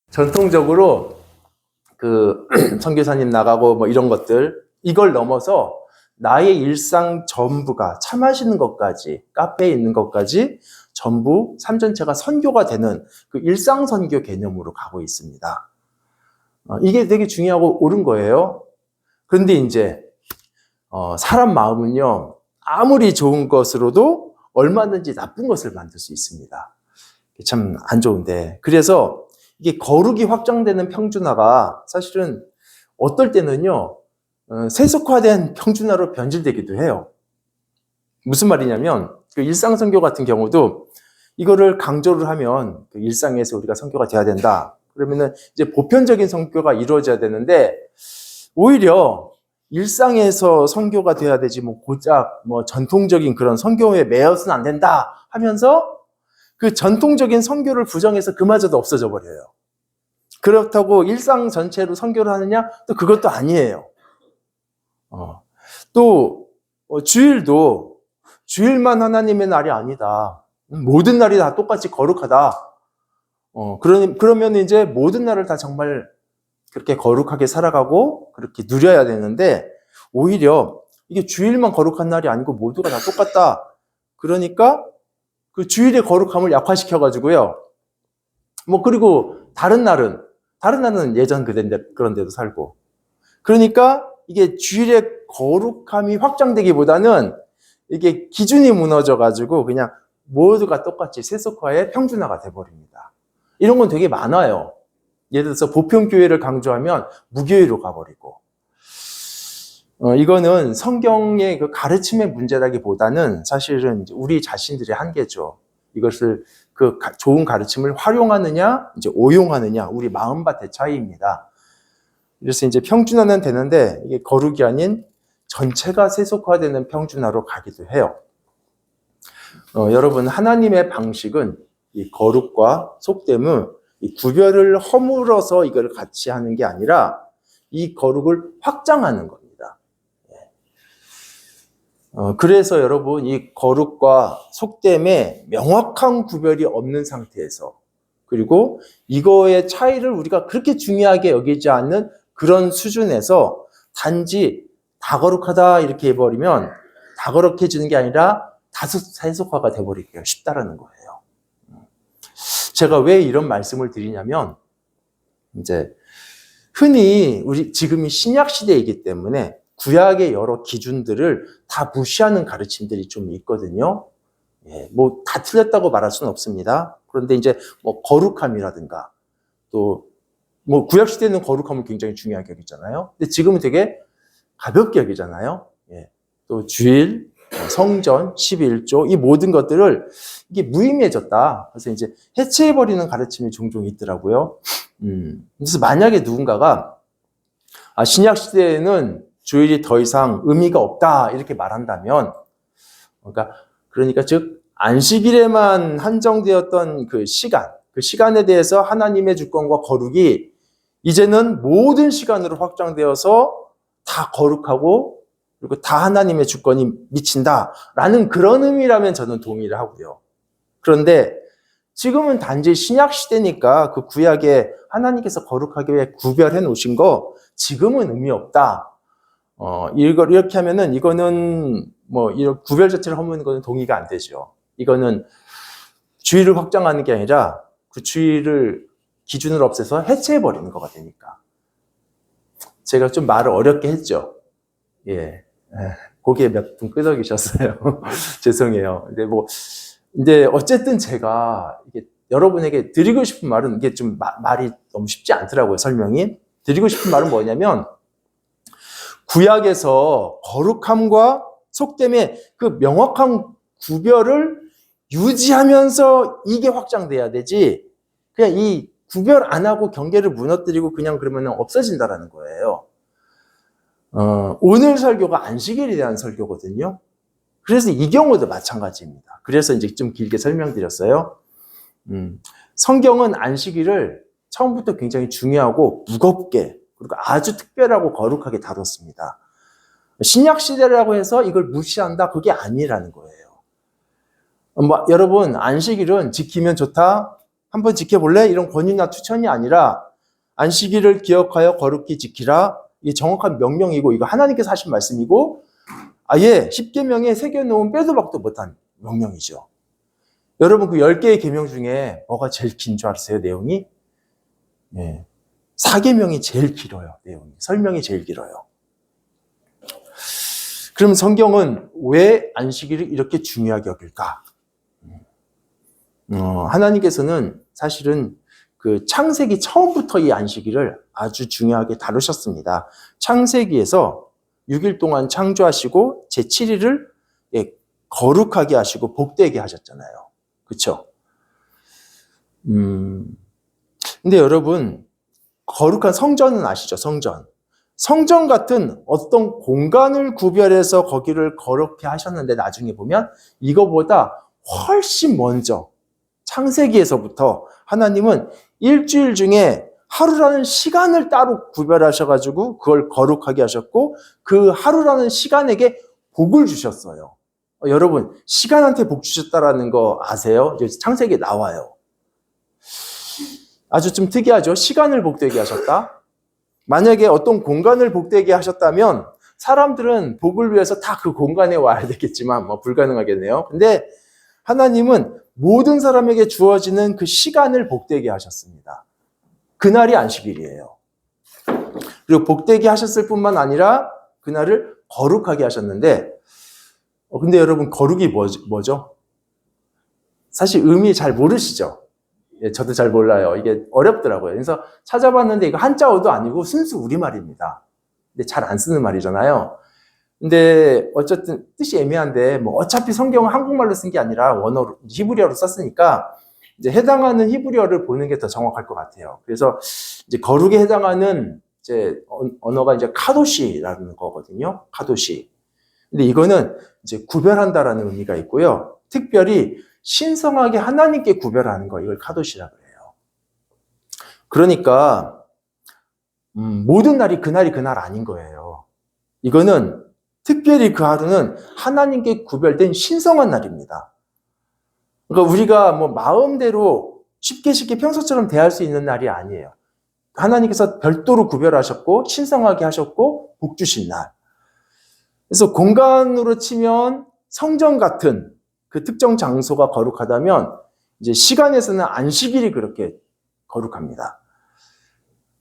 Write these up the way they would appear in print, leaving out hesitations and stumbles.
전통적으로 그 선교사님 나가고 뭐 이런 것들, 이걸 넘어서 나의 일상 전부가 차 마시는 것까지, 카페에 있는 것까지 전부 삼전체가 선교가 되는 그 일상 선교 개념으로 가고 있습니다. 이게 되게 중요하고 옳은 거예요. 그런데 이제 사람 마음은요, 아무리 좋은 것으로도 얼마든지 나쁜 것을 만들 수 있습니다. 참 안 좋은데, 그래서 이게 거룩이 확장되는 평준화가 사실은 어떨 때는요, 세속화된 평준화로 변질되기도 해요. 무슨 말이냐면, 그 일상 선교 같은 경우도 이거를 강조를 하면 그 일상에서 우리가 선교가 돼야 된다. 그러면은 이제 보편적인 선교가 이루어져야 되는데, 오히려 일상에서 선교가 돼야 되지, 뭐 고작 뭐 전통적인 그런 선교에 매여서는 안 된다 하면서 그 전통적인 선교를 부정해서 그마저도 없어져 버려요. 그렇다고 일상 전체로 선교를 하느냐? 또 그것도 아니에요. 또 주일도 주일만 하나님의 날이 아니다. 모든 날이 다 똑같이 거룩하다. 그러면 이제 모든 날을 다 정말 그렇게 거룩하게 살아가고 그렇게 누려야 되는데, 오히려 이게 주일만 거룩한 날이 아니고 모두가 다 똑같다. 그러니까 그 주일의 거룩함을 약화시켜가지고요. 뭐 그리고 다른 날은 예전 그런 데도 살고. 그러니까 이게 주일의 거룩함이 확장되기보다는 이게 기준이 무너져가지고 그냥 모두가 똑같이 세속화의 평준화가 돼버립니다. 이런 건 되게 많아요. 예를 들어서 보편교회를 강조하면 무교회로 가버리고. 이거는 성경의 그 가르침의 문제라기보다는 사실은 이제 우리 자신들의 한계죠. 이것을 그 좋은 가르침을 활용하느냐, 이제 오용하느냐, 우리 마음밭의 차이입니다. 그래서 이제 평준화는 되는데 이게 거룩이 아닌 전체가 세속화되는 평준화로 가기도 해요. 여러분, 하나님의 방식은 이 거룩과 속됨은 이 구별을 허물어서 이걸 같이 하는 게 아니라 이 거룩을 확장하는 겁니다. 그래서 여러분, 이 거룩과 속됨에 명확한 구별이 없는 상태에서, 그리고 이거의 차이를 우리가 그렇게 중요하게 여기지 않는 그런 수준에서 단지 다 거룩하다 이렇게 해버리면 다 거룩해지는 게 아니라 다소 세속화가 돼버리기가 쉽다라는 거예요. 제가 왜 이런 말씀을 드리냐면, 이제 흔히 우리 지금이 신약 시대이기 때문에 구약의 여러 기준들을 다 무시하는 가르침들이 좀 있거든요. 뭐 다 틀렸다고 말할 수는 없습니다. 그런데 이제 뭐 거룩함이라든가, 또 뭐 구약 시대는 거룩함을 굉장히 중요하게 여기잖아요. 근데 지금은 되게 가볍게 여기잖아요. 또 주일, 성전, 11조 이 모든 것들을 이게 무의미해졌다. 그래서 이제 해체해버리는 가르침이 종종 있더라고요. 그래서 만약에 누군가가 신약 시대에는 주일이 더 이상 의미가 없다 이렇게 말한다면, 그러니까 즉 안식일에만 한정되었던 그 시간에 대해서 하나님의 주권과 거룩이 이제는 모든 시간으로 확장되어서 다 거룩하고 그리고 다 하나님의 주권이 미친다라는 그런 의미라면 저는 동의를 하고요. 그런데 지금은 단지 신약 시대니까 그 구약에 하나님께서 거룩하게 구별해 놓으신 거 지금은 의미 없다. 이걸 이렇게 하면은 이거는 뭐 이런 구별 자체를 허무는 거는 동의가 안 되죠. 이거는 주의를 확장하는 게 아니라 그 주의를 기준을 없애서 해체해 버리는 거가 되니까. 제가 좀 말을 어렵게 했죠. 고개 몇 분 끄덕이셨어요. 죄송해요. 근데 어쨌든 제가 이게 여러분에게 드리고 싶은 말은, 이게 좀 말이 너무 쉽지 않더라고요, 설명이. 드리고 싶은 말은 뭐냐면, 구약에서 거룩함과 속됨의 그 명확한 구별을 유지하면서 이게 확장돼야 되지, 그냥 이 구별 안 하고 경계를 무너뜨리고 그냥 그러면 없어진다라는 거예요. 오늘 설교가 안식일에 대한 설교거든요. 그래서 이 경우도 마찬가지입니다. 그래서 이제 좀 길게 설명드렸어요. 성경은 안식일을 처음부터 굉장히 중요하고 무겁게, 그리고 아주 특별하고 거룩하게 다뤘습니다. 신약 시대라고 해서 이걸 무시한다, 그게 아니라는 거예요. 여러분, 안식일은 지키면 좋다, 한번 지켜볼래? 이런 권유나 추천이 아니라 안식일을 기억하여 거룩히 지키라. 이게 정확한 명령이고 이거 하나님께서 하신 말씀이고 아예 10계명에 새겨놓은 빼도 박도 못한 명령이죠. 여러분 그 10개의 계명 중에 뭐가 제일 긴 줄 아세요? 내용이? 예. 4계명이 제일 길어요. 내용이. 설명이 제일 길어요. 그럼 성경은 왜 안식일을 이렇게 중요하게 여길까? 하나님께서는 사실은 그 창세기 처음부터 이 안식일을 아주 중요하게 다루셨습니다. 창세기에서 6일 동안 창조하시고 제7일을 거룩하게 하시고 복되게 하셨잖아요. 그렇죠? 근데 여러분 거룩한 성전은 아시죠? 성전. 성전 같은 어떤 공간을 구별해서 거기를 거룩히 하셨는데 나중에 보면 이거보다 훨씬 먼저 창세기에서부터 하나님은 일주일 중에 하루라는 시간을 따로 구별하셔가지고 그걸 거룩하게 하셨고 그 하루라는 시간에게 복을 주셨어요. 여러분 시간한테 복 주셨다라는 거 아세요? 창세기에 나와요. 아주 좀 특이하죠? 시간을 복되게 하셨다? 만약에 어떤 공간을 복되게 하셨다면 사람들은 복을 위해서 다 그 공간에 와야 되겠지만 불가능하겠네요. 근데 하나님은 모든 사람에게 주어지는 그 시간을 복되게 하셨습니다. 그날이 안식일이에요. 그리고 복되게 하셨을 뿐만 아니라 그날을 거룩하게 하셨는데 근데 여러분 거룩이 뭐죠? 사실 의미 잘 모르시죠? 예, 저도 잘 몰라요. 이게 어렵더라고요. 그래서 찾아봤는데 이거 한자어도 아니고 순수 우리말입니다. 근데 잘 안 쓰는 말이잖아요. 근데 어쨌든 뜻이 애매한데 어차피 성경은 한국말로 쓴 게 아니라 원어로 히브리어로 썼으니까 이제 해당하는 히브리어를 보는 게 더 정확할 것 같아요. 그래서 이제 거룩에 해당하는 이제 언어가 이제 카도시라는 거거든요. 카도시. 근데 이거는 이제 구별한다라는 의미가 있고요. 특별히 신성하게 하나님께 구별하는 거, 이걸 카도시라고 해요. 그러니까 모든 날이 그날이 그날 아닌 거예요. 이거는 특별히 그 하루는 하나님께 구별된 신성한 날입니다. 그러니까 우리가 마음대로 쉽게 평소처럼 대할 수 있는 날이 아니에요. 하나님께서 별도로 구별하셨고 신성하게 하셨고 복 주신 날. 그래서 공간으로 치면 성전 같은 그 특정 장소가 거룩하다면 이제 시간에서는 안식일이 그렇게 거룩합니다.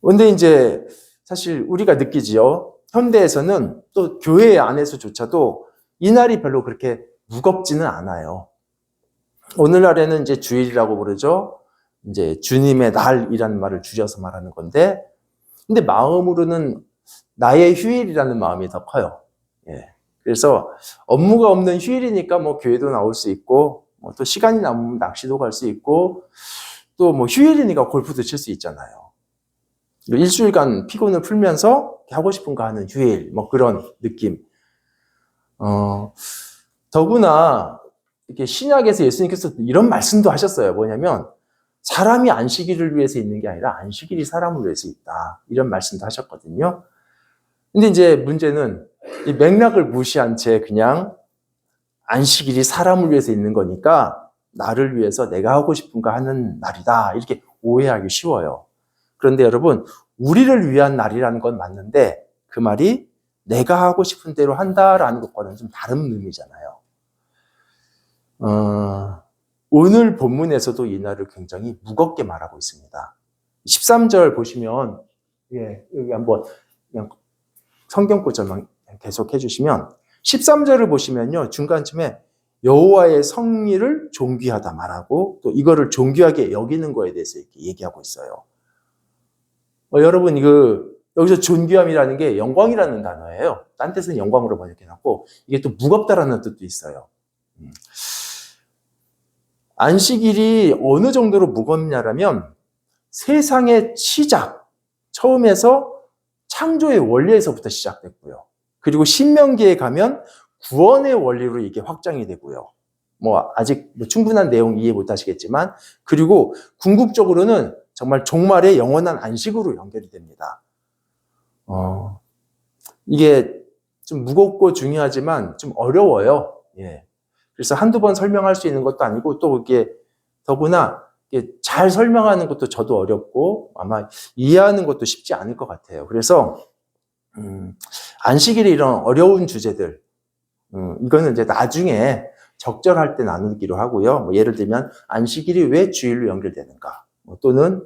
그런데 이제 사실 우리가 느끼지요. 현대에서는 또 교회 안에서조차도 이 날이 별로 그렇게 무겁지는 않아요. 오늘날에는 이제 주일이라고 부르죠. 이제 주님의 날이라는 말을 줄여서 말하는 건데, 근데 마음으로는 나의 휴일이라는 마음이 더 커요. 예. 그래서 업무가 없는 휴일이니까 교회도 나올 수 있고, 또 시간이 남으면 낚시도 갈 수 있고, 또 휴일이니까 골프도 칠 수 있잖아요. 일주일간 피곤을 풀면서 하고 싶은 거 하는 휴일, 그런 느낌. 더구나 이렇게 신약에서 예수님께서 이런 말씀도 하셨어요. 뭐냐면 사람이 안식일을 위해서 있는 게 아니라 안식일이 사람을 위해서 있다. 이런 말씀도 하셨거든요. 근데 이제 문제는 이 맥락을 무시한 채 그냥 안식일이 사람을 위해서 있는 거니까 나를 위해서 내가 하고 싶은 거 하는 날이다. 이렇게 오해하기 쉬워요. 그런데 여러분, 우리를 위한 날이라는 건 맞는데 그 말이 내가 하고 싶은 대로 한다라는 것과는 좀 다른 의미잖아요. 오늘 본문에서도 이 날을 굉장히 무겁게 말하고 있습니다. 13절 보시면, 여기 한번 그냥 성경 구절만 계속 해주시면, 13절을 보시면요, 중간쯤에 여호와의 성리를 존귀하다 말하고, 또 이거를 존귀하게 여기는 거에 대해서 이렇게 얘기하고 있어요. 여러분, 여기서 존귀함이라는 게 영광이라는 단어예요. 딴 뜻은 영광으로 번역해놨고, 이게 또 무겁다라는 뜻도 있어요. 안식일이 어느 정도로 무겁냐라면 세상의 시작, 처음에서 창조의 원리에서부터 시작됐고요. 그리고 신명기에 가면 구원의 원리로 이게 확장이 되고요. 아직 충분한 내용 이해 못 하시겠지만, 그리고 궁극적으로는 정말 종말의 영원한 안식으로 연결이 됩니다. 이게 좀 무겁고 중요하지만 좀 어려워요. 예. 그래서 한두 번 설명할 수 있는 것도 아니고 또 이게 더구나 이게 잘 설명하는 것도 저도 어렵고 아마 이해하는 것도 쉽지 않을 것 같아요. 그래서 안식일의 이런 어려운 주제들, 이거는 이제 나중에 적절할 때 나누기로 하고요. 뭐 예를 들면 안식일이 왜 주일로 연결되는가, 또는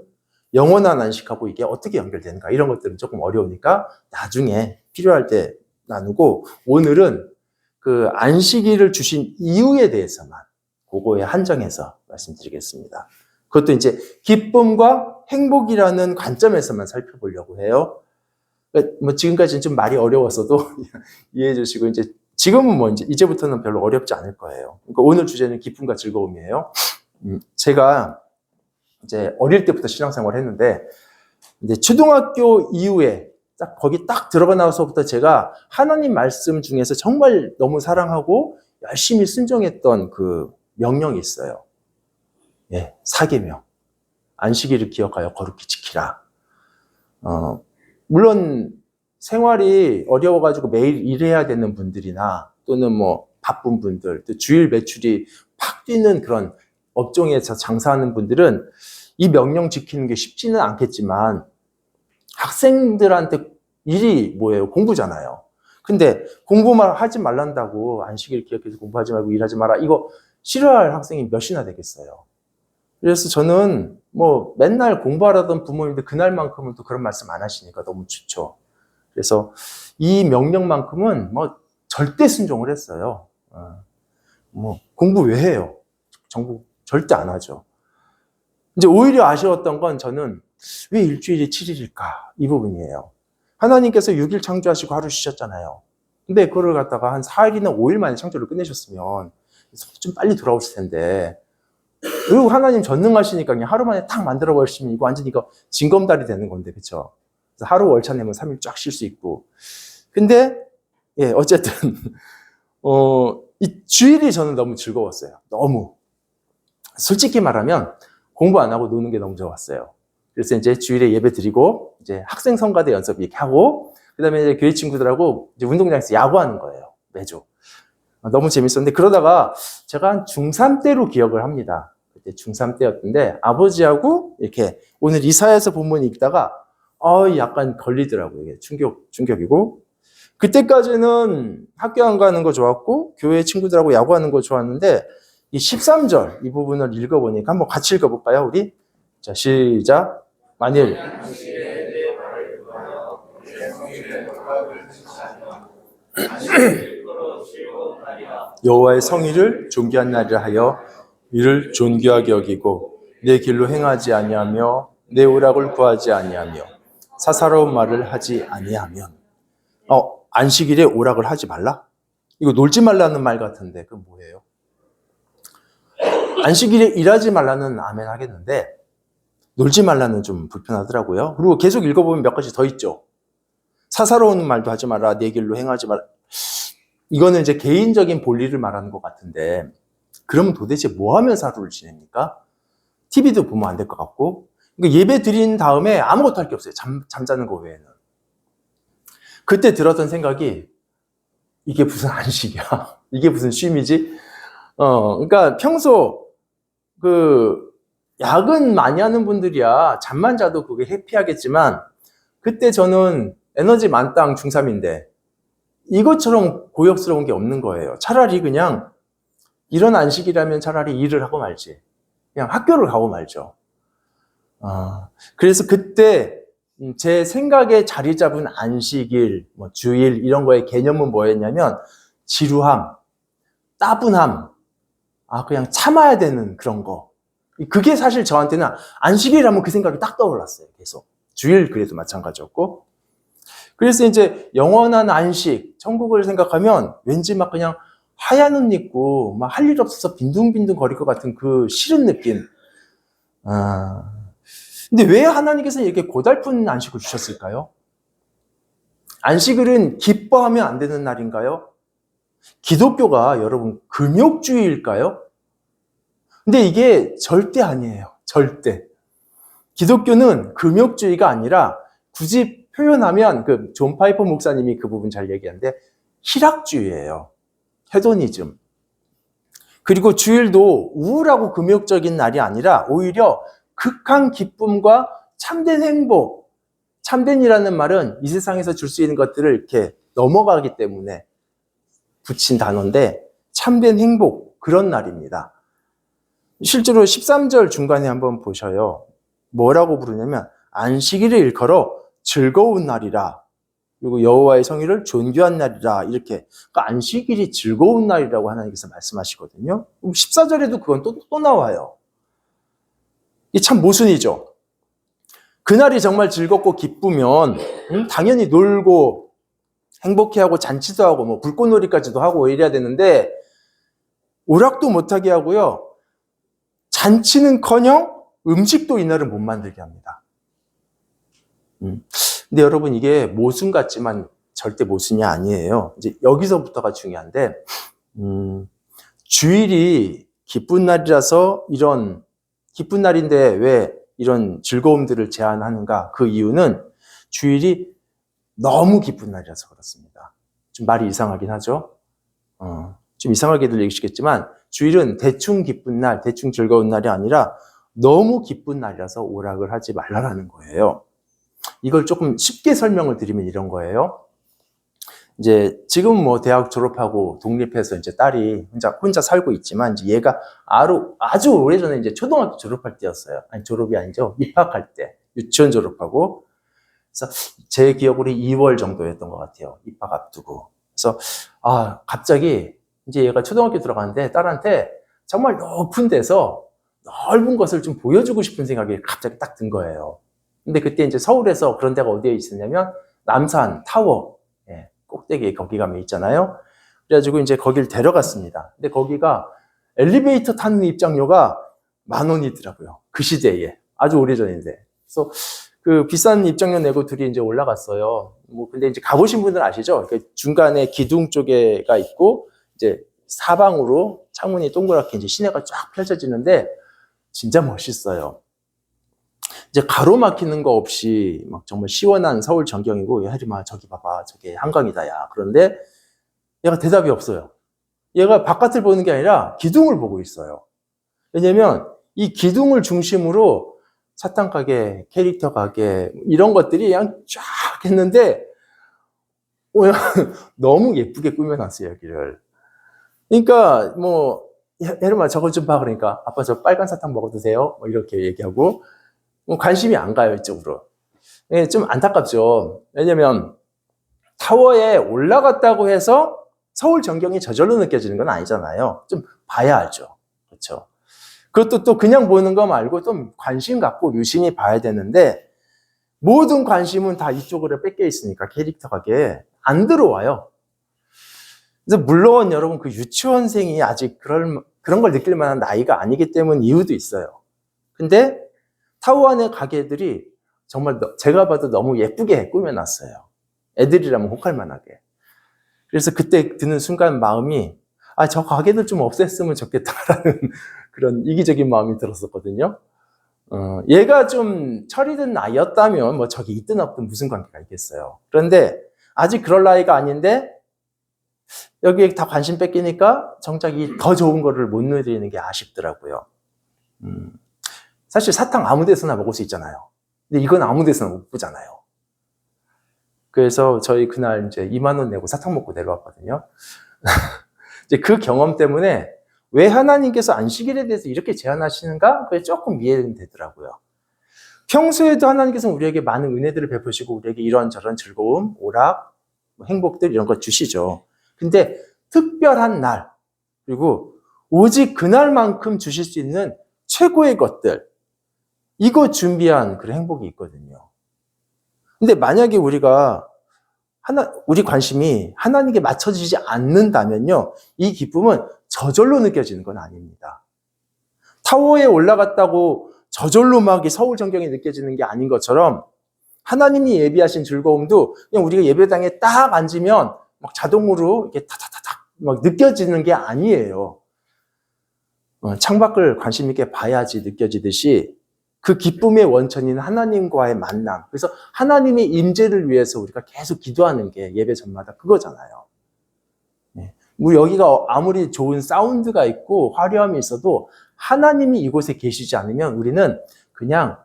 영원한 안식하고 이게 어떻게 연결되는가, 이런 것들은 조금 어려우니까 나중에 필요할 때 나누고, 오늘은 그 안식일을 주신 이유에 대해서만 그거에 한정해서 말씀드리겠습니다. 그것도 이제 기쁨과 행복이라는 관점에서만 살펴보려고 해요. 뭐 지금까지는 좀 말이 어려웠어도 이해해 주시고, 이제 지금은 뭐 이제부터는 별로 어렵지 않을 거예요. 그러니까 오늘 주제는 기쁨과 즐거움이에요. 제가 이제 어릴 때부터 신앙생활을 했는데, 이제 초등학교 이후에 거기 딱 들어가 나서부터 제가 하나님 말씀 중에서 정말 너무 사랑하고 열심히 순종했던 그 명령이 있어요. 예, 사계명. 안식일을 기억하여 거룩히 지키라. 물론 생활이 어려워가지고 매일 일해야 되는 분들이나, 또는 뭐 바쁜 분들, 또 주일 매출이 팍 뛰는 그런 업종에서 장사하는 분들은 이 명령 지키는 게 쉽지는 않겠지만, 학생들한테 일이 뭐예요? 공부잖아요. 근데 공부만 하지 말란다고 안식일 기억해서 공부하지 말고 일하지 마라, 이거 싫어할 학생이 몇이나 되겠어요. 그래서 저는 뭐 맨날 공부하라던 부모님들 그날만큼은 또 그런 말씀 안 하시니까 너무 좋죠. 그래서 이 명령만큼은 뭐 절대 순종을 했어요. 뭐 공부 왜 해요? 정부 절대 안 하죠. 이제 오히려 아쉬웠던 건, 저는 왜 일주일이 7일일까? 이 부분이에요. 하나님께서 6일 창조하시고 하루 쉬셨잖아요. 근데 그거를 갖다가 한 4일이나 5일 만에 창조를 끝내셨으면 좀 빨리 돌아오실 텐데, 그리고 하나님 전능하시니까 그냥 하루 만에 딱 만들어 버리시면 이거 완전 이거 징검다리 되는 건데, 그쵸? 그래서 하루 월차 내면 3일 쫙 쉴 수 있고. 근데 예, 어쨌든 이 주일이 저는 너무 즐거웠어요. 너무. 솔직히 말하면 공부 안 하고 노는 게 너무 좋았어요. 그래서 이제 주일에 예배 드리고, 이제 학생 성가대 연습 이렇게 하고, 그 다음에 이제 교회 친구들하고 이제 운동장에서 야구하는 거예요. 매주. 너무 재밌었는데, 그러다가 제가 한 중3 때로 기억을 합니다. 그때 중3 때였는데, 아버지하고 이렇게 오늘 이사야서 본문 읽다가, 약간 걸리더라고요. 이게 충격이고. 그때까지는 학교 안 가는 거 좋았고, 교회 친구들하고 야구하는 거 좋았는데, 이 13절, 이 부분을 읽어보니까 한번 같이 읽어볼까요, 우리? 자, 시작. 만일 여호와의 성의를 존귀한 날이라 하여 이를 존귀하게 여기고, 내 길로 행하지 아니하며 내 오락을 구하지 아니하며 사사로운 말을 하지 아니하면. 안식일에 오락을 하지 말라? 이거 놀지 말라는 말 같은데, 그건 뭐예요? 안식일에 일하지 말라는 아멘 하겠는데, 놀지 말라는 좀 불편하더라고요. 그리고 계속 읽어보면 몇 가지 더 있죠. 사사로운 말도 하지 마라, 내 길로 행하지 마라. 이거는 이제 개인적인 볼일을 말하는 것 같은데, 그러면 도대체 뭐 하면서 하루를 지냅니까? TV도 보면 안 될 것 같고, 그러니까 예배 드린 다음에 아무것도 할 게 없어요. 잠자는 거 외에는. 그때 들었던 생각이, 이게 무슨 안식이야? 이게 무슨 쉼이지? 그러니까 평소 야근 많이 하는 분들이야 잠만 자도 그게 해피하겠지만, 그때 저는 에너지 만땅 중3인데 이것처럼 고역스러운 게 없는 거예요. 차라리 그냥 이런 안식이라면 차라리 일을 하고 말지, 그냥 학교를 가고 말죠. 그래서 그때 제 생각에 자리 잡은 안식일, 뭐 주일 이런 거의 개념은 뭐였냐면, 지루함, 따분함, 그냥 참아야 되는 그런 거. 그게 사실 저한테는 안식일이라면 그 생각이 딱 떠올랐어요. 계속. 주일 그래도 마찬가지였고. 그래서 이제 영원한 안식, 천국을 생각하면 왠지 막 그냥 하얀 옷 입고 막 할 일 없어서 빈둥빈둥 거릴 것 같은 그 싫은 느낌. 근데 왜 하나님께서 이렇게 고달픈 안식을 주셨을까요? 안식일은 기뻐하면 안 되는 날인가요? 기독교가 여러분 금욕주의일까요? 근데 이게 절대 아니에요. 절대. 기독교는 금욕주의가 아니라, 굳이 표현하면 존 파이퍼 목사님이 그 부분 잘 얘기하는데, 희락주의예요. 헤도니즘. 그리고 주일도 우울하고 금욕적인 날이 아니라 오히려 극한 기쁨과 참된 행복, 참된이라는 말은 이 세상에서 줄 수 있는 것들을 이렇게 넘어가기 때문에 붙인 단어인데 참된 행복, 그런 날입니다. 실제로 13절 중간에 한번 보셔요. 뭐라고 부르냐면 안식일을 일컬어 즐거운 날이라, 그리고 여호와의 성일을 존귀한 날이라, 이렇게. 그러니까 안식일이 즐거운 날이라고 하나님께서 말씀하시거든요. 14절에도 그건 또 나와요. 이게 참 모순이죠. 그날이 정말 즐겁고 기쁘면 당연히 놀고 행복해하고 잔치도 하고 뭐 불꽃놀이까지도 하고 이래야 되는데 오락도 못하게 하고요. 잔치는커녕 음식도 이날은 못 만들게 합니다. 근데 여러분, 이게 모순 같지만 절대 모순이 아니에요. 이제 여기서부터가 중요한데, 주일이 기쁜 날이라서 이런 기쁜 날인데 왜 이런 즐거움들을 제한하는가? 그 이유는 주일이 너무 기쁜 날이라서 그렇습니다. 좀 말이 이상하긴 하죠. 좀 이상하게 들리시겠지만 주일은 대충 기쁜 날, 대충 즐거운 날이 아니라 너무 기쁜 날이라서 오락을 하지 말라라는 거예요. 이걸 조금 쉽게 설명을 드리면 이런 거예요. 이제 지금 뭐 대학 졸업하고 독립해서 이제 딸이 혼자 살고 있지만 이제 얘가 아주 오래전에 이제 초등학교 졸업할 때였어요. 아니, 졸업이 아니죠. 입학할 때. 유치원 졸업하고. 그래서 제 기억으로 2월 정도였던 것 같아요. 입학 앞두고. 그래서 갑자기 이제 얘가 초등학교 들어가는데 딸한테 정말 높은 데서 넓은 것을 좀 보여주고 싶은 생각이 갑자기 딱 든 거예요. 근데 그때 이제 서울에서 그런 데가 어디에 있었냐면 남산 타워 꼭대기에 거기 가면 있잖아요. 그래가지고 이제 거기를 데려갔습니다. 근데 거기가 엘리베이터 타는 입장료가 10,000원이더라고요. 그 시대에. 아주 오래전인데. 그래서 그 비싼 입장료 내고 둘이 이제 올라갔어요. 근데 이제 가보신 분들은 아시죠? 중간에 기둥 쪽에가 있고, 이제 사방으로 창문이 동그랗게 이제 시내가 쫙 펼쳐지는데, 진짜 멋있어요. 이제 가로막히는 거 없이 막 정말 시원한 서울 전경이고, 야, 혜림아, 저기 봐봐. 저게 한강이다, 야. 그런데 얘가 대답이 없어요. 얘가 바깥을 보는 게 아니라 기둥을 보고 있어요. 왜냐면 이 기둥을 중심으로 사탕 가게, 캐릭터 가게, 이런 것들이 그냥 쫙 했는데, 너무 예쁘게 꾸며놨어요, 여기를. 그러니까, 혜림아, 저거 좀 봐. 그러니까, 아빠 저 빨간 사탕 먹어도 돼요? 이렇게 얘기하고, 관심이 안 가요, 이쪽으로. 좀 안타깝죠. 왜냐면 타워에 올라갔다고 해서 서울 전경이 저절로 느껴지는 건 아니잖아요. 좀 봐야 알죠. 그렇죠. 그것도 또 그냥 보는 거 말고 좀 관심 갖고 유심히 봐야 되는데, 모든 관심은 다 이쪽으로 뺏겨 있으니까 캐릭터 가게 안 들어와요. 그래서 물론 여러분, 그 유치원생이 아직 그런 걸 느낄 만한 나이가 아니기 때문 이유도 있어요. 근데 타워 안의 가게들이 정말 제가 봐도 너무 예쁘게 꾸며놨어요. 애들이라면 혹할 만하게. 그래서 그때 드는 순간 마음이, 저 가게들 좀 없앴으면 좋겠다라는 그런 이기적인 마음이 들었었거든요. 얘가 좀 철이 든 나이였다면 뭐 저기 있든 없든 무슨 관계가 있겠어요. 그런데 아직 그럴 나이가 아닌데 여기에 다 관심 뺏기니까 정작 이 더 좋은 거를 못 누리는 게 아쉽더라고요. 사실 사탕 아무 데서나 먹을 수 있잖아요. 근데 이건 아무 데서나 못 보잖아요. 그래서 저희 그날 이제 2만 원 내고 사탕 먹고 내려왔거든요. 이제 그 경험 때문에 왜 하나님께서 안식일에 대해서 이렇게 제한하시는가? 그게 조금 이해는 되더라고요. 평소에도 하나님께서 우리에게 많은 은혜들을 베푸시고 우리에게 이런저런 즐거움, 오락, 행복들 이런 거 주시죠. 근데 특별한 날, 그리고 오직 그날만큼 주실 수 있는 최고의 것들, 이거 준비한 그런 행복이 있거든요. 근데 만약에 우리 관심이 하나님께 맞춰지지 않는다면요, 이 기쁨은 저절로 느껴지는 건 아닙니다. 타워에 올라갔다고 저절로 막 서울 전경이 느껴지는 게 아닌 것처럼 하나님이 예비하신 즐거움도 그냥 우리가 예배당에 딱 앉으면 막 자동으로 이렇게 타타타닥 막 느껴지는 게 아니에요. 창밖을 관심 있게 봐야지 느껴지듯이 그 기쁨의 원천인 하나님과의 만남. 그래서 하나님의 임재를 위해서 우리가 계속 기도하는 게 예배 전마다 그거잖아요. 뭐 여기가 아무리 좋은 사운드가 있고 화려함이 있어도 하나님이 이곳에 계시지 않으면 우리는 그냥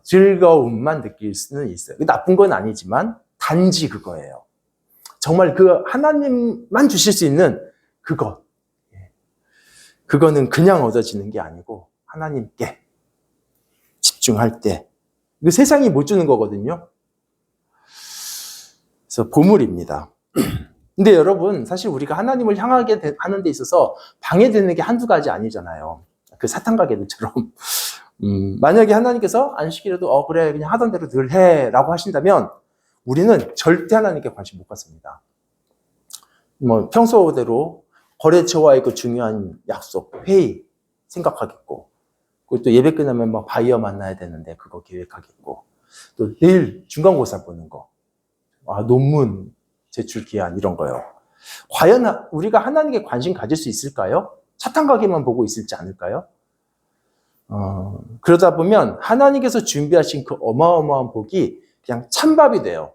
즐거움만 느낄 수는 있어요. 나쁜 건 아니지만 단지 그거예요. 정말 그 하나님만 주실 수 있는 그것. 그거는 그냥 얻어지는 게 아니고 하나님께 집중할 때 그 세상이 못 주는 거거든요. 그래서 보물입니다. 근데 여러분, 사실 우리가 하나님을 향하게 하는 데 있어서 방해되는 게 한두 가지 아니잖아요. 그 사탄 가게들처럼. 만약에 하나님께서 안식이라도 그래 그냥 하던 대로 늘 해라고 하신다면 우리는 절대 하나님께 관심 못 갖습니다. 뭐 평소대로 거래처와의 그 중요한 약속, 회의 생각하겠고, 그리고 또 예배 끝나면 막 바이어 만나야 되는데 그거 계획하겠고, 또 내일 중간고사 보는 거, 논문 제출 기한 이런 거요. 과연 우리가 하나님께 관심 가질 수 있을까요? 사탄 가게만 보고 있을지 않을까요? 그러다 보면 하나님께서 준비하신 그 어마어마한 복이 그냥 찬밥이 돼요.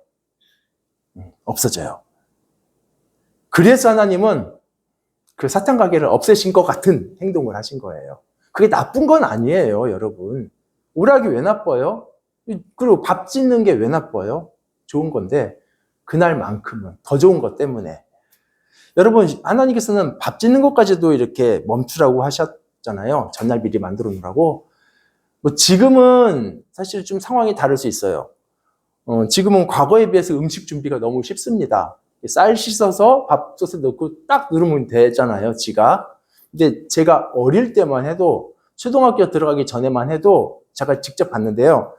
없어져요. 그래서 하나님은 그 사탄 가게를 없애신 것 같은 행동을 하신 거예요. 그게 나쁜 건 아니에요, 여러분. 오락이 왜 나빠요? 그리고 밥 짓는 게 왜 나빠요? 좋은 건데 그날만큼은 더 좋은 것 때문에. 여러분, 하나님께서는 밥 짓는 것까지도 이렇게 멈추라고 하셨잖아요. 전날 미리 만들어 놓으라고. 뭐 지금은 사실 좀 상황이 다를 수 있어요. 지금은 과거에 비해서 음식 준비가 너무 쉽습니다. 쌀 씻어서 밥솥에 넣고 딱 누르면 되잖아요, 지가. 근데 제가 어릴 때만 해도, 초등학교 들어가기 전에만 해도 제가 직접 봤는데요.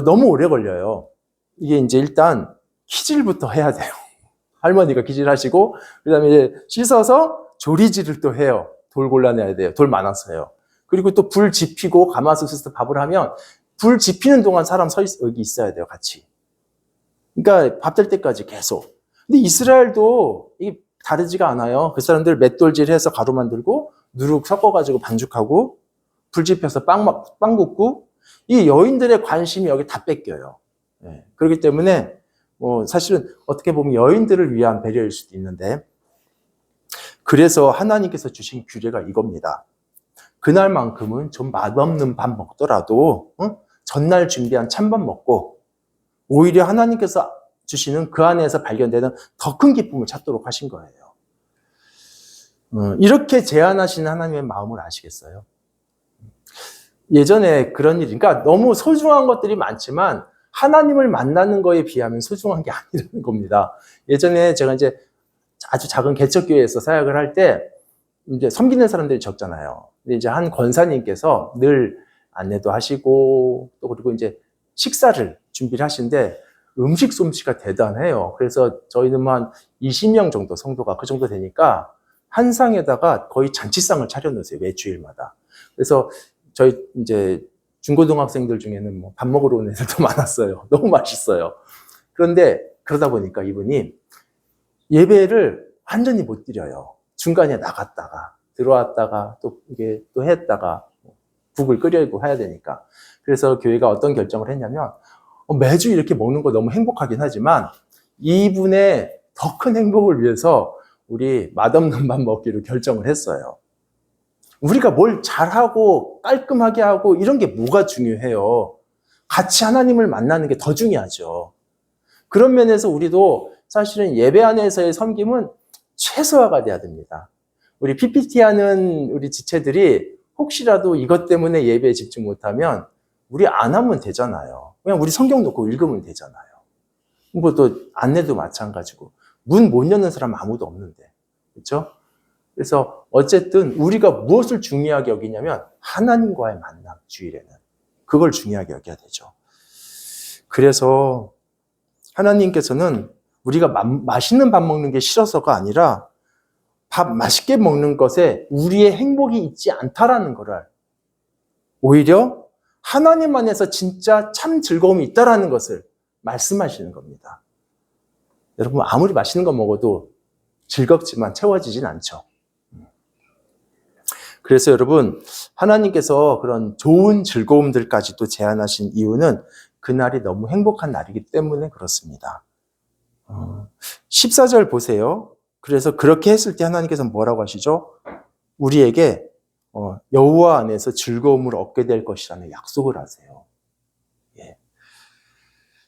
너무 오래 걸려요. 이게 이제 일단 키질부터 해야 돼요. 할머니가 키질하시고, 그 다음에 이제 씻어서 조리질을 또 해요. 돌 골라내야 돼요. 돌 많았어요. 그리고 또 불 지피고 가마솥에서 밥을 하면 불 지피는 동안 사람 여기 있어야 돼요, 같이. 그러니까 밥 될 때까지 계속. 근데 이스라엘도 이게 다르지가 않아요. 그 사람들 맷돌질해서 가루 만들고 누룩 섞어가지고 반죽하고 불 지펴서 빵 굽고, 이 여인들의 관심이 여기 다 뺏겨요. 네. 그렇기 때문에 뭐 사실은 어떻게 보면 여인들을 위한 배려일 수도 있는데, 그래서 하나님께서 주신 규례가 이겁니다. 그날만큼은 좀 맛없는 밥 먹더라도 전날 준비한 찬밥 먹고 오히려 하나님께서 주시는 그 안에서 발견되는 더 큰 기쁨을 찾도록 하신 거예요. 이렇게 제안하시는 하나님의 마음을 아시겠어요? 예전에 그런 일이, 그러니까 너무 소중한 것들이 많지만 하나님을 만나는 거에 비하면 소중한 게 아니라는 겁니다. 예전에 제가 이제 아주 작은 개척교회에서 사역을 할 때 이제 섬기는 사람들이 적잖아요. 근데 이제 한 권사님께서 늘 안내도 하시고 또 그리고 이제 식사를 준비를 하시는데 음식 솜씨가 대단해요. 그래서 저희는 한 20명 정도 성도가 그 정도 되니까 한 상에다가 거의 잔치상을 차려놓으세요. 매주일마다. 그래서 저희 이제 중고등학생들 중에는 뭐 밥 먹으러 오는 애들도 많았어요. 너무 맛있어요. 그런데 그러다 보니까 이분이 예배를 완전히 못 드려요. 중간에 나갔다가 들어왔다가 또 이게 또 했다가 국을 끓이고 해야 되니까. 그래서 교회가 어떤 결정을 했냐면 매주 이렇게 먹는 거 너무 행복하긴 하지만 이분의 더 큰 행복을 위해서 우리 맛없는 밥 먹기로 결정을 했어요. 우리가 뭘 잘하고 깔끔하게 하고 이런 게 뭐가 중요해요. 같이 하나님을 만나는 게 더 중요하죠. 그런 면에서 우리도 사실은 예배 안에서의 섬김은 최소화가 돼야 됩니다. 우리 PPT 하는 우리 지체들이 혹시라도 이것 때문에 예배에 집중 못하면 우리 안 하면 되잖아요. 그냥 우리 성경 놓고 읽으면 되잖아요. 뭐 또 안내도 마찬가지고. 문 못 여는 사람 아무도 없는데. 그렇죠? 그래서 어쨌든 우리가 무엇을 중요하게 여기냐면 하나님과의 만남, 주일에는. 그걸 중요하게 여겨야 되죠. 그래서 하나님께서는 우리가 맛있는 밥 먹는 게 싫어서가 아니라 밥 맛있게 먹는 것에 우리의 행복이 있지 않다라는 거를, 오히려 하나님 안에서 진짜 참 즐거움이 있다라는 것을 말씀하시는 겁니다. 여러분, 아무리 맛있는 거 먹어도 즐겁지만 채워지진 않죠. 그래서 여러분, 하나님께서 그런 좋은 즐거움들까지도 제안하신 이유는 그날이 너무 행복한 날이기 때문에 그렇습니다. 14절 보세요. 그래서 그렇게 했을 때 하나님께서 뭐라고 하시죠? 우리에게 여호와 안에서 즐거움을 얻게 될 것이라는 약속을 하세요. 예.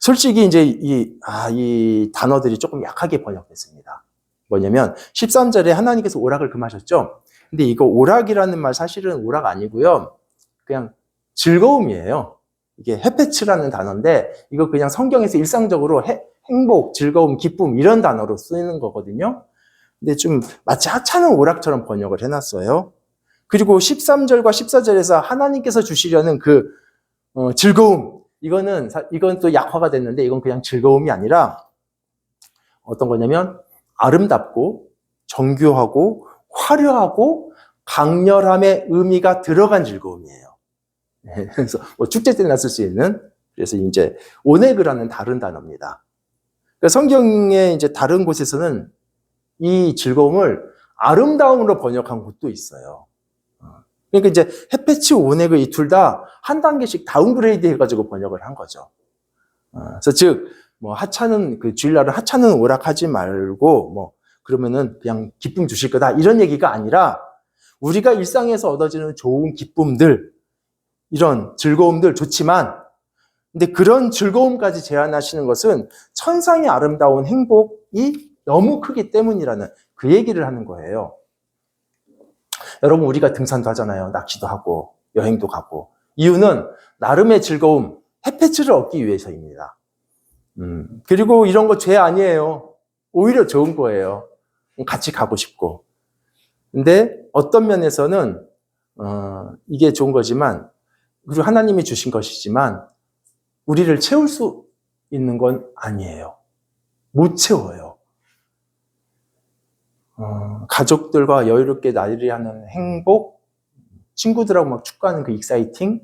솔직히 이제 이 단어들이 조금 약하게 번역됐습니다. 뭐냐면 13절에 하나님께서 오락을 금하셨죠. 근데 이거 오락이라는 말 사실은 오락 아니고요. 그냥 즐거움이에요. 이게 헤페츠라는 단어인데 이거 그냥 성경에서 일상적으로 행복, 즐거움, 기쁨 이런 단어로 쓰이는 거거든요. 근데 좀 마치 하찮은 오락처럼 번역을 해놨어요. 그리고 13절과 14절에서 하나님께서 주시려는 그 즐거움, 이건 또 약화가 됐는데 이건 그냥 즐거움이 아니라 어떤 거냐면 아름답고 정교하고 화려하고 강렬함의 의미가 들어간 즐거움이에요. 그래서 뭐 축제 때나 쓸 수 있는, 그래서 이제 오네그라는 다른 단어입니다. 그러니까 성경의 이제 다른 곳에서는 이 즐거움을 아름다움으로 번역한 곳도 있어요. 그러니까 이제 헤페츠, 오네그 이 둘 다 한 단계씩 다운그레이드 해가지고 번역을 한 거죠. 그래서 즉, 뭐 하찮은 그 주일날은 하찮은 오락하지 말고 뭐 그러면은 그냥 기쁨 주실 거다 이런 얘기가 아니라 우리가 일상에서 얻어지는 좋은 기쁨들, 이런 즐거움들 좋지만 근데 그런 즐거움까지 제한하시는 것은 천상의 아름다운 행복이 너무 크기 때문이라는 그 얘기를 하는 거예요. 여러분, 우리가 등산도 하잖아요. 낚시도 하고 여행도 가고. 이유는 나름의 즐거움, 햇볕을 얻기 위해서입니다. 그리고 이런 거 죄 아니에요. 오히려 좋은 거예요. 같이 가고 싶고. 근데 어떤 면에서는 이게 좋은 거지만, 그리고 하나님이 주신 것이지만 우리를 채울 수 있는 건 아니에요. 못 채워요. 가족들과 여유롭게 나들이하는 행복, 친구들하고 막 축구하는 그 익사이팅,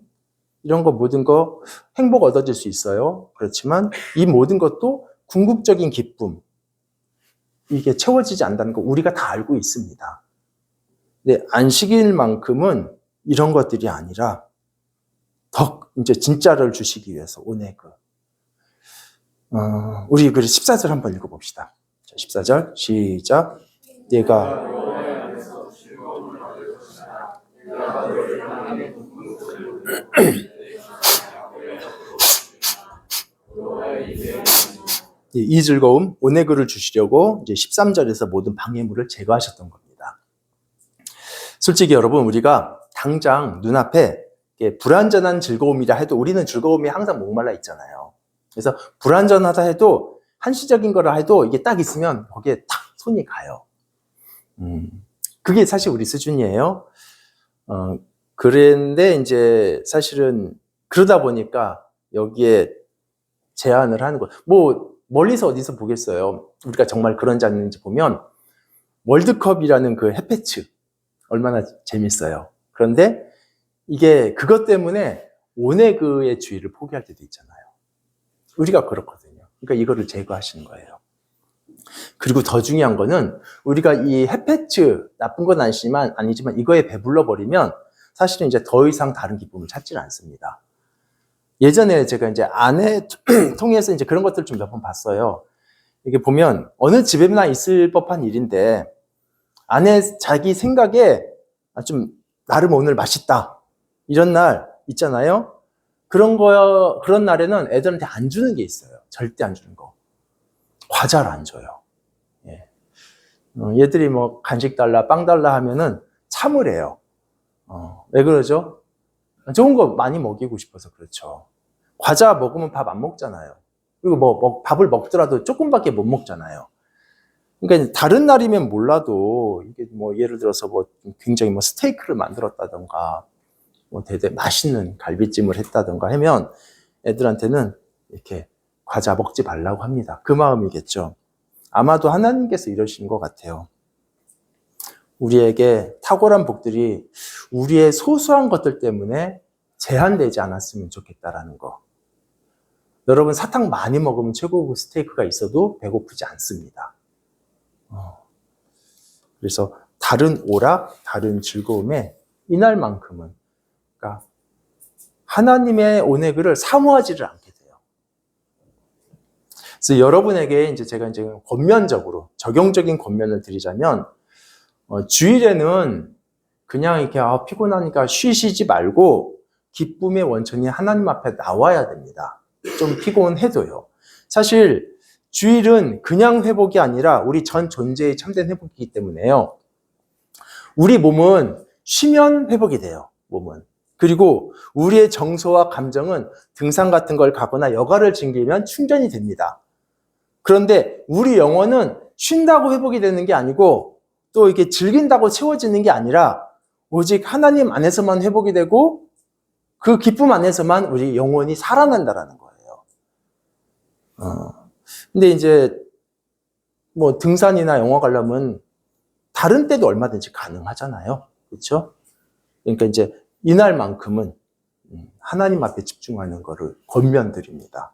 이런 거 모든 거 행복 얻어질 수 있어요. 그렇지만 이 모든 것도 궁극적인 기쁨, 이게 채워지지 않는다는 거 우리가 다 알고 있습니다. 근데 안식일만큼은 이런 것들이 아니라 더 이제 진짜를 주시기 위해서 오네그. 우리 그 14절 한번 읽어봅시다. 14절 시작. 내가 이 즐거움, 오네그를 주시려고 이제 13절에서 모든 방해물을 제거하셨던 겁니다. 솔직히 여러분, 우리가 당장 눈앞에 불완전한 즐거움이라 해도 우리는 즐거움이 항상 목말라 있잖아요. 그래서 불완전하다 해도 한시적인 거라 해도 이게 딱 있으면 거기에 탁 손이 가요. 그게 사실 우리 수준이에요. 그런데 이제 사실은 그러다 보니까 여기에 제안을 하는 거. 뭐 멀리서 어디서 보겠어요. 우리가 정말 그런지 아닌지 보면 월드컵이라는 그 햇볕츠 얼마나 재밌어요. 그런데 이게 그것 때문에 오네그의 주의를 포기할 때도 있잖아요. 우리가 그렇거든요. 그러니까 이거를 제거하시는 거예요. 그리고 더 중요한 거는 우리가 이 햇볕츠 나쁜 건 아니지만 이거에 배불러 버리면 사실은 이제 더 이상 다른 기쁨을 찾지 않습니다. 예전에 제가 이제 아내 통해서 이제 그런 것들 좀 몇 번 봤어요. 이게 보면 어느 집에나 있을 법한 일인데 아내 자기 생각에 좀 나름 오늘 맛있다 이런 날 있잖아요. 그런 날에는 애들한테 안 주는 게 있어요. 절대 안 주는 거. 과자를 안 줘요. 예. 얘들이 뭐 간식 달라, 빵 달라 하면은 참으래요. 왜 그러죠? 좋은 거 많이 먹이고 싶어서 그렇죠. 과자 먹으면 밥 안 먹잖아요. 그리고 뭐 밥을 먹더라도 조금밖에 못 먹잖아요. 그러니까 다른 날이면 몰라도 이게 뭐 예를 들어서 뭐 굉장히 뭐 스테이크를 만들었다던가 뭐 되게 맛있는 갈비찜을 했다던가 하면 애들한테는 이렇게 과자 먹지 말라고 합니다. 그 마음이겠죠. 아마도 하나님께서 이러신 것 같아요. 우리에게 탁월한 복들이 우리의 소소한 것들 때문에 제한되지 않았으면 좋겠다라는 거. 여러분, 사탕 많이 먹으면 최고급 스테이크가 있어도 배고프지 않습니다. 그래서 다른 오락, 다른 즐거움에 이날만큼은 그러니까 하나님의 오네그를 사모하지를 않게 돼요. 그래서 여러분에게 이제 제가 이제 권면적으로 적용적인 권면을 드리자면, 주일에는 그냥 이렇게 피곤하니까 쉬시지 말고 기쁨의 원천이 하나님 앞에 나와야 됩니다. 좀 피곤해도요. 사실 주일은 그냥 회복이 아니라 우리 전 존재의 참된 회복이기 때문에요. 우리 몸은 쉬면 회복이 돼요. 몸은. 그리고 우리의 정서와 감정은 등산 같은 걸 가거나 여가를 즐기면 충전이 됩니다. 그런데 우리 영혼은 쉰다고 회복이 되는 게 아니고 또 이렇게 즐긴다고 채워지는 게 아니라 오직 하나님 안에서만 회복이 되고 그 기쁨 안에서만 우리 영혼이 살아난다라는 거예요. 근데 이제 뭐 등산이나 영화 관람은 다른 때도 얼마든지 가능하잖아요. 그렇죠? 그러니까 이제 이날만큼은 하나님 앞에 집중하는 거를 권면드립니다.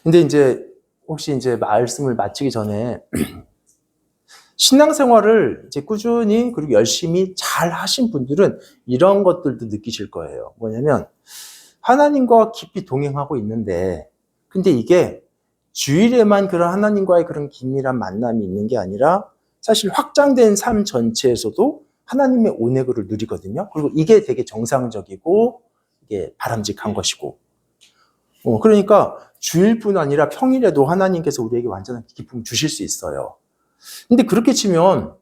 근데 이제 혹시 이제 말씀을 마치기 전에 신앙생활을 이제 꾸준히 그리고 열심히 잘 하신 분들은 이런 것들도 느끼실 거예요. 뭐냐면 하나님과 깊이 동행하고 있는데 근데 이게 주일에만 그런 하나님과의 그런 긴밀한 만남이 있는 게 아니라 사실 확장된 삶 전체에서도 하나님의 온해를 누리거든요. 그리고 이게 되게 정상적이고 이게 바람직한 것이고 그러니까 주일뿐 아니라 평일에도 하나님께서 우리에게 완전한 기쁨을 주실 수 있어요. 근데 그렇게 치면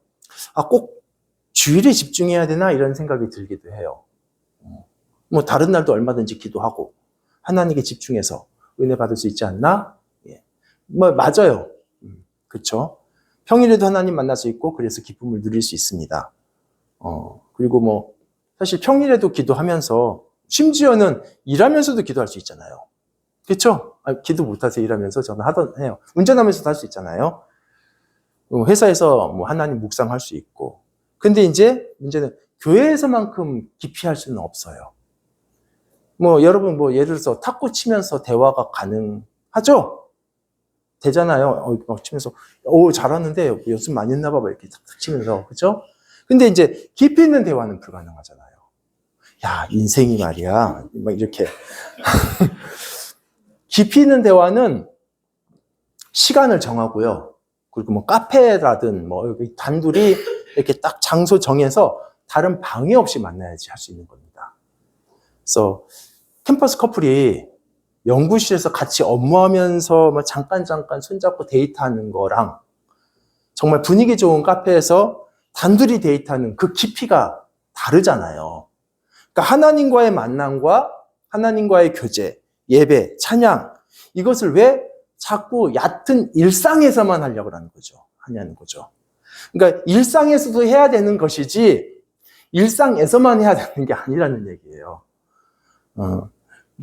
꼭 주일에 집중해야 되나 이런 생각이 들기도 해요. 뭐 다른 날도 얼마든지 기도하고 하나님께 집중해서 은혜 받을 수 있지 않나? 뭐 맞아요. 그렇죠? 평일에도 하나님 만날 수 있고 그래서 기쁨을 누릴 수 있습니다. 그리고 뭐 사실 평일에도 기도하면서 심지어는 일하면서도 기도할 수 있잖아요. 그렇죠? 기도 못하세요 일하면서? 저는 해요. 운전하면서도 할 수 있잖아요. 회사에서 뭐 하나님 묵상할 수 있고. 근데 이제 문제는 교회에서만큼 깊이 할 수는 없어요. 뭐 여러분 뭐 예를 들어서 탁구 치면서 대화가 가능하죠? 되잖아요. 막 치면서 잘하는데 연습 많이 했나 봐 이렇게 탁탁 치면서. 그렇죠? 근데 이제 깊이 있는 대화는 불가능하잖아요. 야, 인생이 말이야. 막 이렇게 깊이 있는 대화는 시간을 정하고요. 그리고 뭐 카페라든 뭐 단둘이 이렇게 딱 장소 정해서 다른 방해 없이 만나야지 할 수 있는 겁니다. 그래서 캠퍼스 커플이 연구실에서 같이 업무하면서 뭐 잠깐 손잡고 데이트하는 거랑 정말 분위기 좋은 카페에서 단둘이 데이트하는 그 깊이가 다르잖아요. 그러니까 하나님과의 만남과 하나님과의 교제, 예배, 찬양 이것을 왜 자꾸 얕은 일상에서만 하려고 하냐는 거죠. 그러니까 일상에서도 해야 되는 것이지 일상에서만 해야 되는 게 아니라는 얘기예요.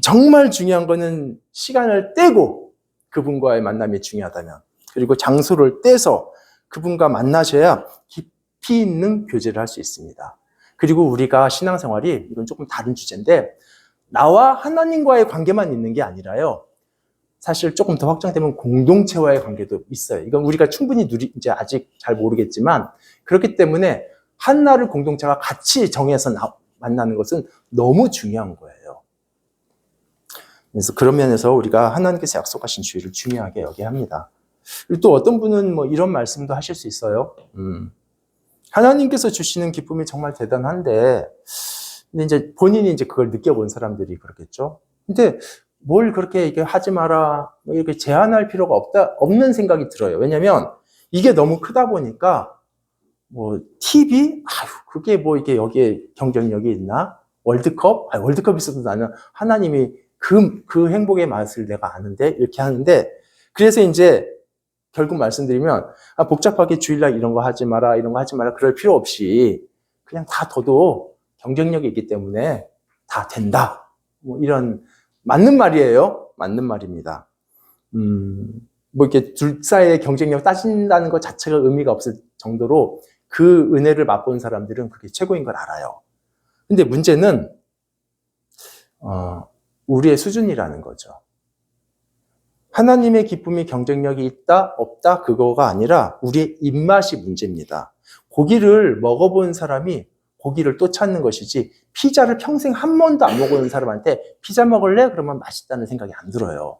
정말 중요한 거는 시간을 떼고 그분과의 만남이 중요하다면 그리고 장소를 떼서 그분과 만나셔야 깊이 있는 교제를 할 수 있습니다. 그리고 우리가 신앙생활이 이건 조금 다른 주제인데 나와 하나님과의 관계만 있는 게 아니라요. 사실 조금 더 확장되면 공동체와의 관계도 있어요. 이건 우리가 충분히 이제 아직 잘 모르겠지만 그렇기 때문에 하나를 공동체가 같이 정해서 만나는 것은 너무 중요한 거예요. 그래서 그런 면에서 우리가 하나님께서 약속하신 주의를 중요하게 여겨야 합니다. 그리고 또 어떤 분은 뭐 이런 말씀도 하실 수 있어요. 하나님께서 주시는 기쁨이 정말 대단한데, 근데 이제 본인이 이제 그걸 느껴본 사람들이 그렇겠죠. 근데 뭘 그렇게 이게 하지 마라, 뭐 이렇게 제한할 필요가 없는 생각이 들어요. 왜냐면 이게 너무 크다 보니까 뭐 TV, 그게 뭐 이게 여기에 경쟁력이 있나? 월드컵? 월드컵 있어도 나는 하나님이 그 행복의 맛을 내가 아는데 이렇게 하는데 그래서 이제 결국 말씀드리면 복잡하게 주일날 이런 거 하지 마라 이런 거 하지 마라 그럴 필요 없이 그냥 다 둬도 경쟁력이 있기 때문에 다 된다. 뭐 이런 맞는 말이에요. 맞는 말입니다. 뭐 이렇게 둘 사이의 경쟁력 따진다는 것 자체가 의미가 없을 정도로 그 은혜를 맛본 사람들은 그게 최고인 걸 알아요. 근데 문제는 우리의 수준이라는 거죠. 하나님의 기쁨이 경쟁력이 있다, 없다, 그거가 아니라 우리의 입맛이 문제입니다. 고기를 먹어본 사람이 고기를 또 찾는 것이지 피자를 평생 한 번도 안 먹어본 사람한테 피자 먹을래? 그러면 맛있다는 생각이 안 들어요.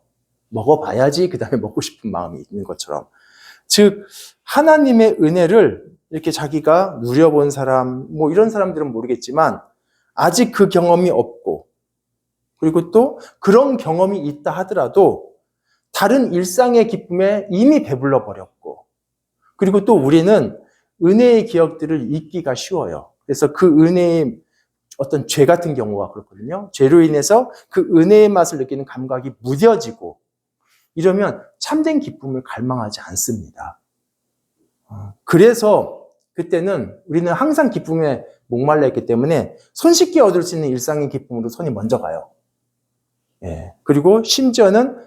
먹어봐야지 그 다음에 먹고 싶은 마음이 있는 것처럼. 즉 하나님의 은혜를 이렇게 자기가 누려본 사람, 뭐 이런 사람들은 모르겠지만 아직 그 경험이 없고, 그리고 또 그런 경험이 있다 하더라도 다른 일상의 기쁨에 이미 배불러 버렸고, 그리고 또 우리는 은혜의 기억들을 잊기가 쉬워요. 그래서 그 은혜의 어떤 죄 같은 경우가 그렇거든요. 죄로 인해서 그 은혜의 맛을 느끼는 감각이 무뎌지고, 이러면 참된 기쁨을 갈망하지 않습니다. 그래서 그때는 우리는 항상 기쁨에 목말라 있기 때문에 손쉽게 얻을 수 있는 일상의 기쁨으로 손이 먼저 가요. 예. 그리고 심지어는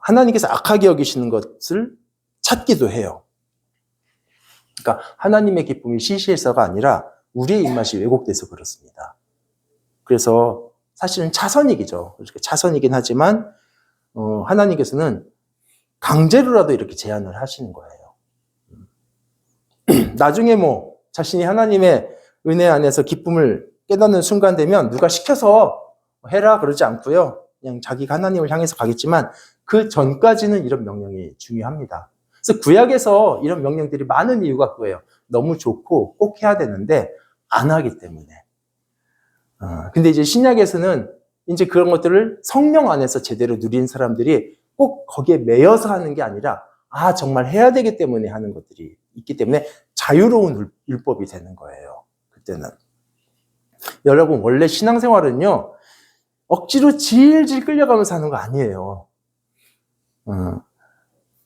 하나님께서 악하게 여기시는 것을 찾기도 해요. 그러니까 하나님의 기쁨이 시시해서가 아니라 우리의 입맛이 왜곡돼서 그렇습니다. 그래서 사실은 차선이죠. 차선이긴 하지만 하나님께서는 강제로라도 이렇게 제한을 하시는 거예요. 나중에 뭐 자신이 하나님의 은혜 안에서 기쁨을 깨닫는 순간 되면 누가 시켜서 해라 그러지 않고요. 그냥 자기가 하나님을 향해서 가겠지만 그 전까지는 이런 명령이 중요합니다. 그래서 구약에서 이런 명령들이 많은 이유가 그거예요. 너무 좋고 꼭 해야 되는데 안 하기 때문에. 근데 이제 신약에서는 이제 그런 것들을 성령 안에서 제대로 누린 사람들이 꼭 거기에 매여서 하는 게 아니라 정말 해야 되기 때문에 하는 것들이 있기 때문에 자유로운 율법이 되는 거예요. 그때는. 여러분 원래 신앙생활은요. 억지로 질질 끌려가면서 하는 거 아니에요.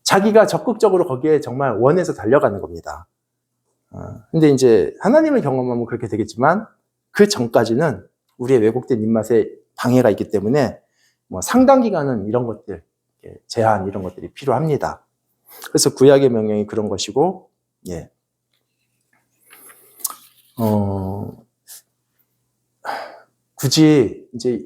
자기가 적극적으로 거기에 정말 원해서 달려가는 겁니다. 근데 이제 하나님을 경험하면 그렇게 되겠지만 그 전까지는 우리의 왜곡된 입맛에 방해가 있기 때문에 뭐 상당 기간은 이런 것들, 제한 이런 것들이 필요합니다. 그래서 구약의 명령이 그런 것이고, 예. 굳이 이제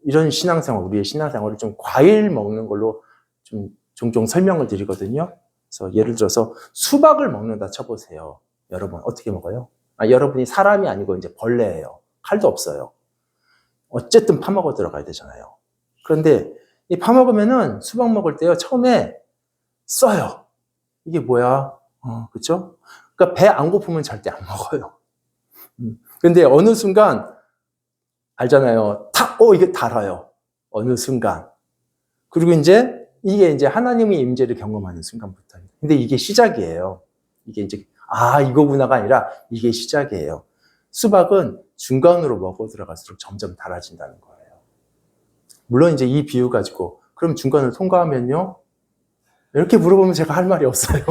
이런 신앙생활, 우리의 신앙생활을 좀 과일 먹는 걸로 좀 종종 설명을 드리거든요. 그래서 예를 들어서 수박을 먹는다 쳐보세요. 여러분, 어떻게 먹어요? 여러분이 사람이 아니고 이제 벌레예요. 칼도 없어요. 어쨌든 파먹어 들어가야 되잖아요. 그런데 이 파먹으면은 수박 먹을 때요, 처음에 써요. 이게 뭐야? 그쵸? 그러니까 배 안 고프면 절대 안 먹어요. 근데 어느 순간, 알잖아요. 이게 달아요. 어느 순간. 그리고 이게 이제 하나님의 임재를 경험하는 순간부터. 근데 이게 시작이에요. 이게 이제, 이거구나가 아니라 이게 시작이에요. 수박은 중간으로 먹어 들어갈수록 점점 달아진다는 거예요. 물론 이제 이 비유 가지고, 그럼 중간을 통과하면요? 이렇게 물어보면 제가 할 말이 없어요.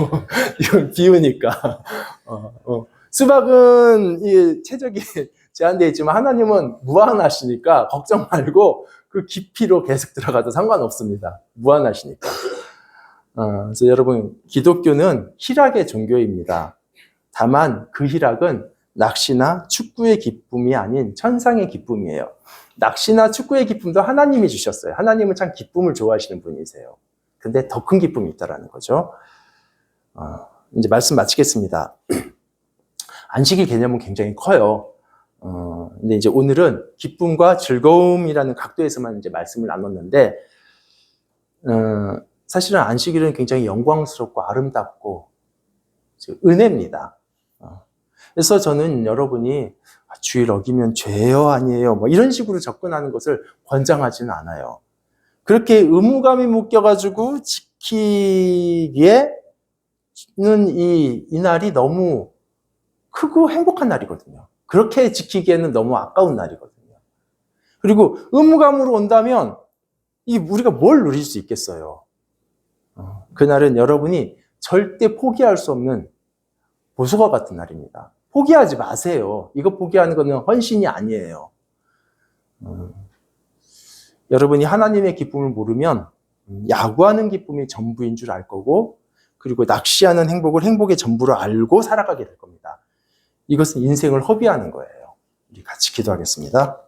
이건 비유니까. 수박은 이 최적이 제한되어 있지만 하나님은 무한하시니까 걱정 말고 그 깊이로 계속 들어가도 상관없습니다. 무한하시니까. 그래서 여러분, 기독교는 희락의 종교입니다. 다만 그 희락은 낚시나 축구의 기쁨이 아닌 천상의 기쁨이에요. 낚시나 축구의 기쁨도 하나님이 주셨어요. 하나님은 참 기쁨을 좋아하시는 분이세요. 근데 더 큰 기쁨이 있다라는 거죠. 이제 말씀 마치겠습니다. 안식일 개념은 굉장히 커요. 근데 이제 오늘은 기쁨과 즐거움이라는 각도에서만 이제 말씀을 나눴는데, 사실은 안식일은 굉장히 영광스럽고 아름답고 은혜입니다. 그래서 저는 여러분이 주일 어기면 죄예요, 아니에요? 뭐 이런 식으로 접근하는 것을 권장하지는 않아요. 그렇게 의무감이 묶여가지고 지키기에는 이 날이 너무 크고 행복한 날이거든요. 그렇게 지키기에는 너무 아까운 날이거든요. 그리고 의무감으로 온다면 우리가 뭘 누릴 수 있겠어요? 그날은 여러분이 절대 포기할 수 없는 보수과 같은 날입니다. 포기하지 마세요. 이거 포기하는 것은 헌신이 아니에요. 여러분이 하나님의 기쁨을 모르면 야구하는 기쁨이 전부인 줄 알 거고, 그리고 낚시하는 행복을 행복의 전부로 알고 살아가게 될 겁니다. 이것은 인생을 허비하는 거예요. 우리 같이 기도하겠습니다.